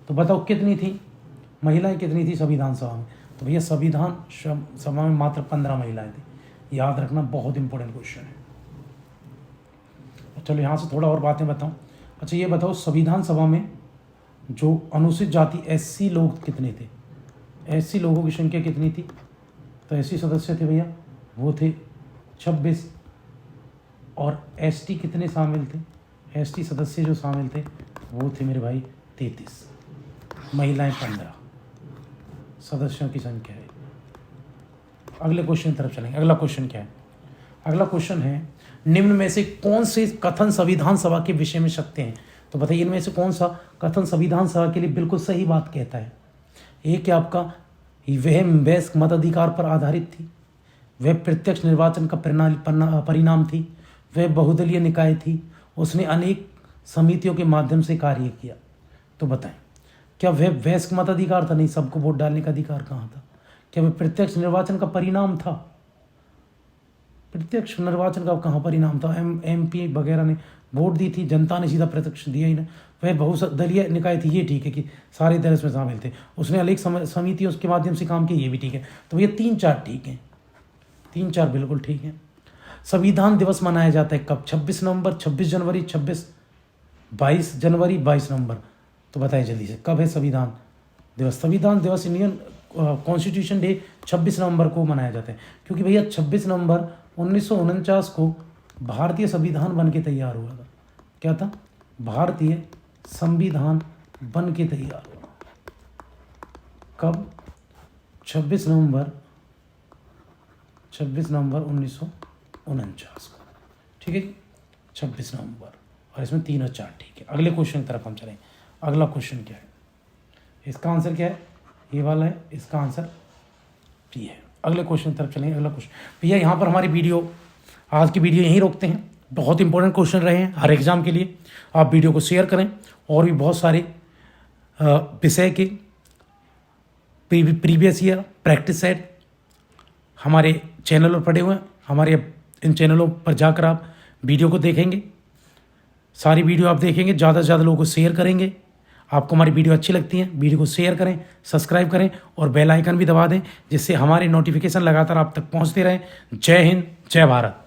तो बताओ कितनी थी महिलाएं, कितनी थी संविधान सभा में? तो भैया संविधान सभा में मात्र 15 महिलाएं थी, याद रखना, बहुत इंपॉर्टेंट क्वेश्चन है। चलो यहाँ से थोड़ा और बातें बताऊँ। अच्छा ये बताओ संविधान सभा में जो अनुसूचित जाति SC लोग कितने थे? SC लोगों की संख्या कितनी थी? तो SC सदस्य थे भैया वो थे 26, और ST कितने शामिल थे? ST सदस्य जो शामिल थे वो थे मेरे भाई 33, महिलाएं 15, सदस्यों की संख्या है। अगले क्वेश्चन की तरफ चलेंगे। अगला क्वेश्चन क्या है? अगला क्वेश्चन है निम्न में से कौन से कथन संविधान सभा के विषय में सत्य हैं? तो बताइए इनमें से कौन सा कथन संविधान सभा के लिए बिल्कुल सही बात कहता है? एक है आपका, वह वयस्क मताधिकार पर आधारित थी, वह प्रत्यक्ष निर्वाचन का परिणाम थी, वह बहुदलीय निकाय थी, उसने अनेक समितियों के माध्यम से कार्य किया। तो बताएं क्या वह वयस्क मताधिकार था? नहीं, सबको वोट डालने का अधिकार कहाँ था? क्या वह प्रत्यक्ष निर्वाचन का परिणाम था? प्रत्यक्ष निर्वाचन का कहाँ परिणाम था? MP वगैरह ने वोट दी थी, जनता ने सीधा प्रत्यक्ष दिया ही ना। वह बहुदलीय निकाय थी, ये ठीक है कि सारे दल इसमें शामिल थे, उसने अनेक समितियों के माध्यम से काम किया, ये भी ठीक है। तो ये 3-4 ठीक है, 3-4 बिल्कुल ठीक है। संविधान दिवस मनाया जाता है कब? 26 नवंबर, 26 जनवरी, 22 जनवरी, 22 नवंबर। तो बताइए जल्दी से कब है संविधान दिवस? संविधान दिवस इंडियन कॉन्स्टिट्यूशन डे 26 नवंबर को मनाया जाता है, क्योंकि भैया 26 नवंबर 1949 को भारतीय संविधान बन के तैयार हुआ था। क्या था? भारतीय संविधान बन के तैयार हुआ। कब? 26 नवंबर 1949 को, ठीक है, 26 नवंबर। और इसमें 3 और 4 ठीक है। अगले क्वेश्चन की तरफ हम चलें। अगला क्वेश्चन क्या है? इसका आंसर क्या है? ये वाला है, इसका आंसर ये है। अगले क्वेश्चन की तरफ चलेंगे। अगला क्वेश्चन भैया, यहाँ पर हमारी वीडियो, आज की वीडियो यहीं रोकते हैं। बहुत इंपॉर्टेंट क्वेश्चन रहे हैं हर एग्जाम के लिए। आप वीडियो को शेयर करें, और भी बहुत सारे विषय के प्रीवियस ईयर प्रैक्टिस सेट हमारे चैनल पर पड़े हुए हैं। हमारे इन चैनलों पर जाकर आप वीडियो को देखेंगे, सारी वीडियो आप देखेंगे, ज़्यादा से ज़्यादा लोगों को शेयर करेंगे। आपको हमारी वीडियो अच्छी लगती है, वीडियो को शेयर करें, सब्सक्राइब करें और बेल आइकन भी दबा दें, जिससे हमारे नोटिफिकेशन लगातार आप तक पहुंचते रहें। जय हिंद, जय भारत।